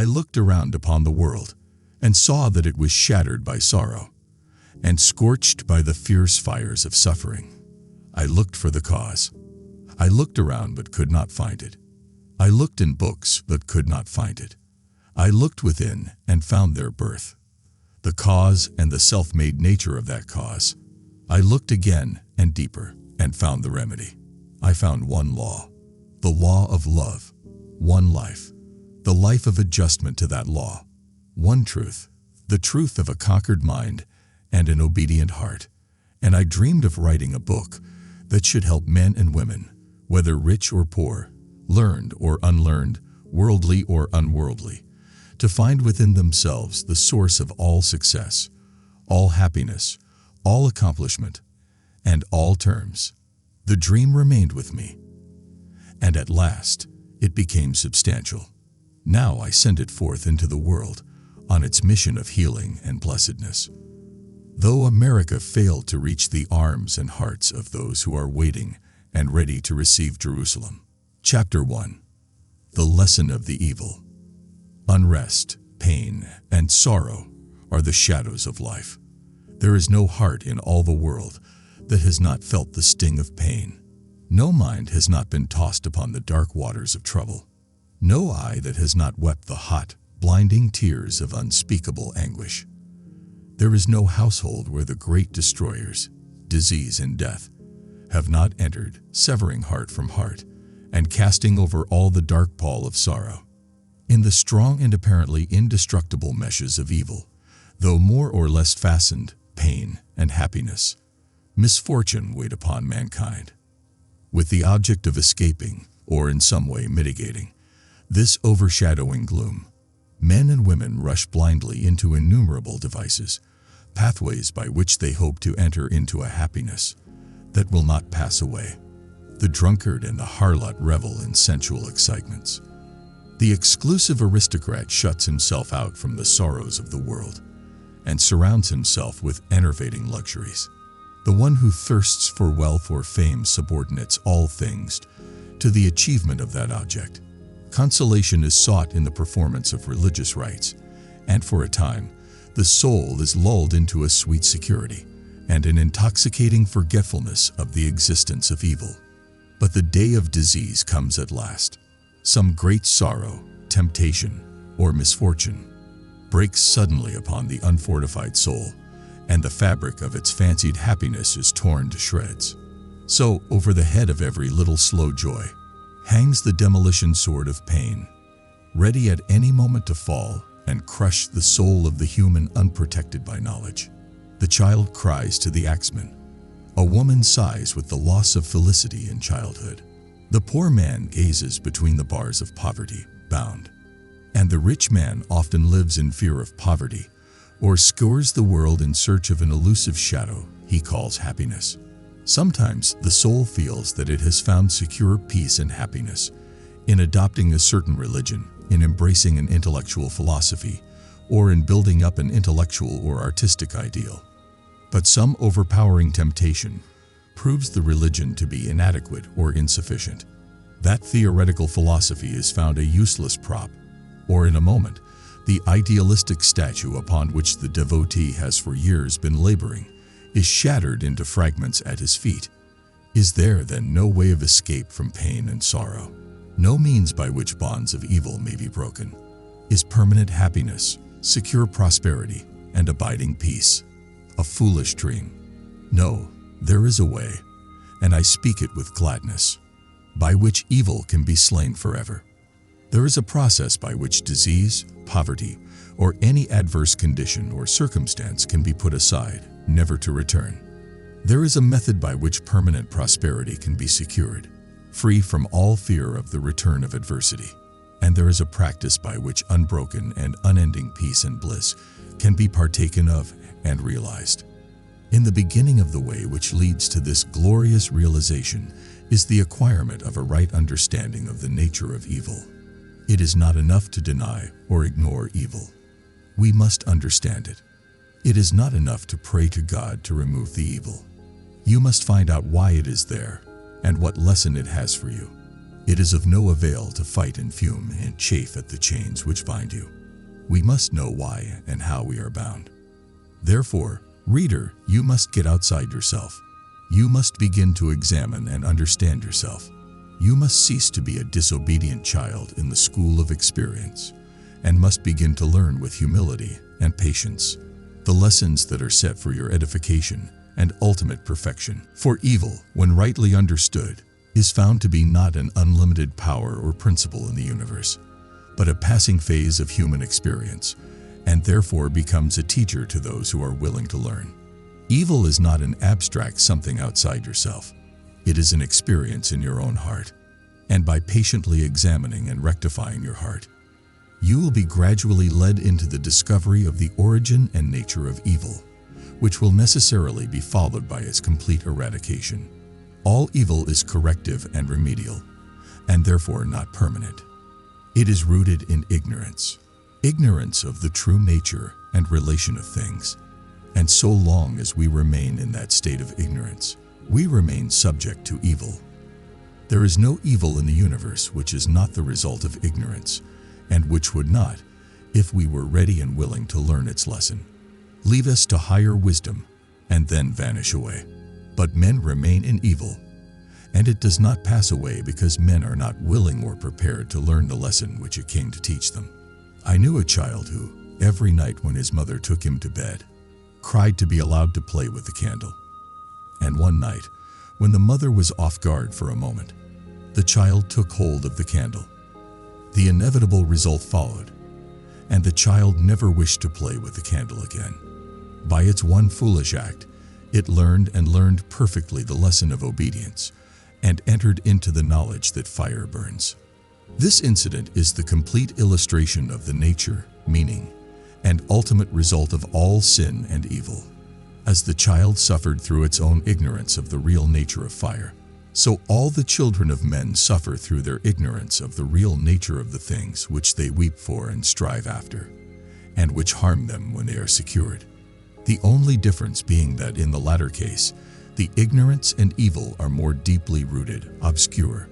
I looked around upon the world and saw that it was shattered by sorrow and scorched by the fierce fires of suffering. I looked for the cause. I looked around but could not find it. I looked in books but could not find it. I looked within and found their birth, the cause and the self-made nature of that cause. I looked again and deeper and found the remedy. I found one law, the law of love, one life, the life of adjustment to that law, one truth, the truth of a conquered mind and an obedient heart. And I dreamed of writing a book that should help men and women, whether rich or poor, learned or unlearned, worldly or unworldly, to find within themselves the source of all success, all happiness, all accomplishment, and all terms. The dream remained with me, and at last it became substantial. Now I send it forth into the world on its mission of healing and blessedness. Though America failed to reach the arms and hearts of those who are waiting and ready to receive Jerusalem. Chapter 1. The Lesson of the Evil. Unrest, pain, and sorrow are the shadows of life. There is no heart in all the world that has not felt the sting of pain. No mind has not been tossed upon the dark waters of trouble. No eye that has not wept the hot, blinding tears of unspeakable anguish. There is no household where the great destroyers, disease and death, have not entered, severing heart from heart, and casting over all the dark pall of sorrow. In the strong and apparently indestructible meshes of evil, though more or less fastened, pain and happiness, misfortune wait upon mankind. With the object of escaping, or in some way mitigating, this overshadowing gloom, men and women rush blindly into innumerable devices, pathways by which they hope to enter into a happiness that will not pass away. The drunkard and the harlot revel in sensual excitements. The exclusive aristocrat shuts himself out from the sorrows of the world and surrounds himself with enervating luxuries. The one who thirsts for wealth or fame subordinates all things to the achievement of that object. Consolation is sought in the performance of religious rites, and for a time, the soul is lulled into a sweet security and an intoxicating forgetfulness of the existence of evil. But the day of disease comes at last. Some great sorrow, temptation, or misfortune breaks suddenly upon the unfortified soul, and the fabric of its fancied happiness is torn to shreds. So, over the head of every little slow joy, hangs the demolition sword of pain, ready at any moment to fall and crush the soul of the human unprotected by knowledge. The child cries to the axeman. A woman sighs with the loss of felicity in childhood. The poor man gazes between the bars of poverty, bound. And the rich man often lives in fear of poverty, or scours the world in search of an elusive shadow he calls happiness. Sometimes the soul feels that it has found secure peace and happiness in adopting a certain religion, in embracing an intellectual philosophy, or in building up an intellectual or artistic ideal. But some overpowering temptation proves the religion to be inadequate or insufficient. That theoretical philosophy is found a useless prop, or in a moment, the idealistic statue upon which the devotee has for years been laboring is shattered into fragments at his feet. Is there then no way of escape from pain and sorrow? No means by which bonds of evil may be broken? Is permanent happiness, secure prosperity, and abiding peace a foolish dream? No, there is a way, and I speak it with gladness, by which evil can be slain forever. There is a process by which disease, poverty, or any adverse condition or circumstance can be put aside, never to return. There is a method by which permanent prosperity can be secured, free from all fear of the return of adversity. And there is a practice by which unbroken and unending peace and bliss can be partaken of and realized. In the beginning of the way which leads to this glorious realization is the acquirement of a right understanding of the nature of evil. It is not enough to deny or ignore evil. We must understand it. It is not enough to pray to God to remove the evil. You must find out why it is there and what lesson it has for you. It is of no avail to fight and fume and chafe at the chains which bind you. We must know why and how we are bound. Therefore, reader, you must get outside yourself. You must begin to examine and understand yourself. You must cease to be a disobedient child in the school of experience, and must begin to learn with humility and patience the lessons that are set for your edification and ultimate perfection. For evil, when rightly understood, is found to be not an unlimited power or principle in the universe, but a passing phase of human experience, and therefore becomes a teacher to those who are willing to learn. Evil is not an abstract something outside yourself. It is an experience in your own heart, and by patiently examining and rectifying your heart, you will be gradually led into the discovery of the origin and nature of evil, which will necessarily be followed by its complete eradication. All evil is corrective and remedial, and therefore not permanent. It is rooted in ignorance of the true nature and relation of things. And so long as we remain in that state of ignorance, we remain subject to evil. There is no evil in the universe which is not the result of ignorance, and which would not, if we were ready and willing to learn its lesson, leave us to higher wisdom and then vanish away. But men remain in evil, and it does not pass away because men are not willing or prepared to learn the lesson which it came to teach them. I knew a child who, every night when his mother took him to bed, cried to be allowed to play with the candle. And one night, when the mother was off guard for a moment, the child took hold of the candle. The inevitable result followed, and the child never wished to play with the candle again. By its one foolish act, it learned perfectly the lesson of obedience, and entered into the knowledge that fire burns. This incident is the complete illustration of the nature, meaning, and ultimate result of all sin and evil. As the child suffered through its own ignorance of the real nature of fire, so all the children of men suffer through their ignorance of the real nature of the things which they weep for and strive after, and which harm them when they are secured. The only difference being that in the latter case, the ignorance and evil are more deeply rooted, obscure.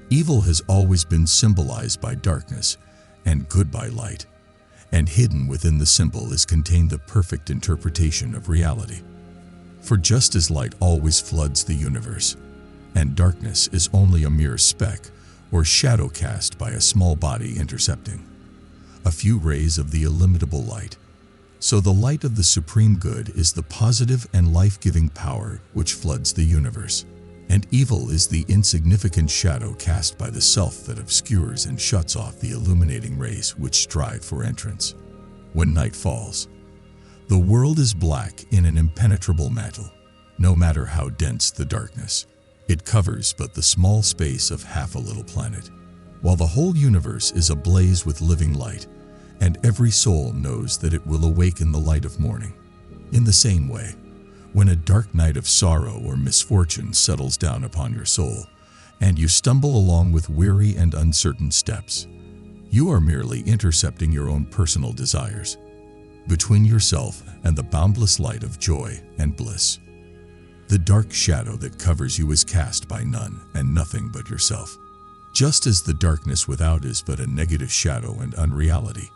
Evil has always been symbolized by darkness, and good by light, and hidden within the symbol is contained the perfect interpretation of reality. For just as light always floods the universe, and darkness is only a mere speck or shadow cast by a small body intercepting a few rays of the illimitable light, so the light of the supreme good is the positive and life-giving power which floods the universe, and evil is the insignificant shadow cast by the self that obscures and shuts off the illuminating rays which strive for entrance. When night falls, the world is black in an impenetrable mantle. No matter how dense the darkness, it covers but the small space of half a little planet, while the whole universe is ablaze with living light, and every soul knows that it will awaken the light of morning. In the same way, when a dark night of sorrow or misfortune settles down upon your soul, and you stumble along with weary and uncertain steps, you are merely intercepting your own personal desires between yourself and the boundless light of joy and bliss. The dark shadow that covers you is cast by none and nothing but yourself, just as the darkness without is but a negative shadow and unreality,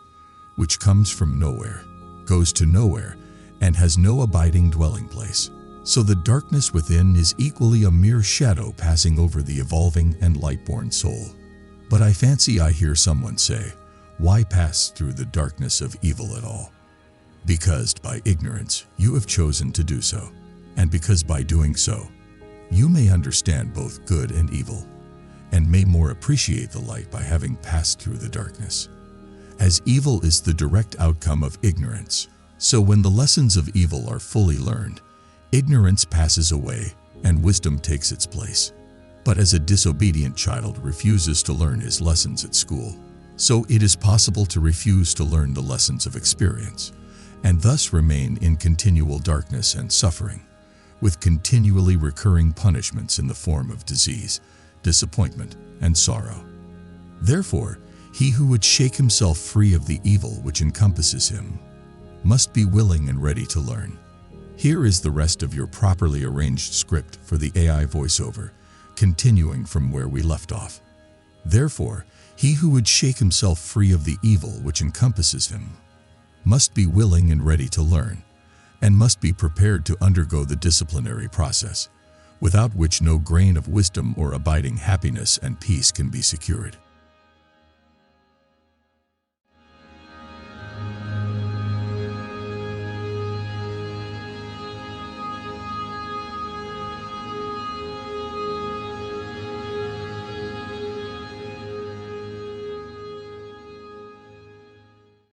which comes from nowhere, goes to nowhere, and has no abiding dwelling place. So the darkness within is equally a mere shadow passing over the evolving and light-born soul. But I fancy I hear someone say, why pass through the darkness of evil at all? Because by ignorance you have chosen to do so, and because by doing so, you may understand both good and evil, and may more appreciate the light by having passed through the darkness. As evil is the direct outcome of ignorance, so when the lessons of evil are fully learned, ignorance passes away and wisdom takes its place. But as a disobedient child refuses to learn his lessons at school, so it is possible to refuse to learn the lessons of experience, and thus remain in continual darkness and suffering, with continually recurring punishments in the form of disease, disappointment, and sorrow. Therefore, he who would shake himself free of the evil which encompasses him must be willing and ready to learn. Here is the rest of your properly arranged script for the AI voiceover, continuing from where we left off. Therefore, he who would shake himself free of the evil which encompasses him must be willing and ready to learn, and must be prepared to undergo the disciplinary process, without which no grain of wisdom or abiding happiness and peace can be secured.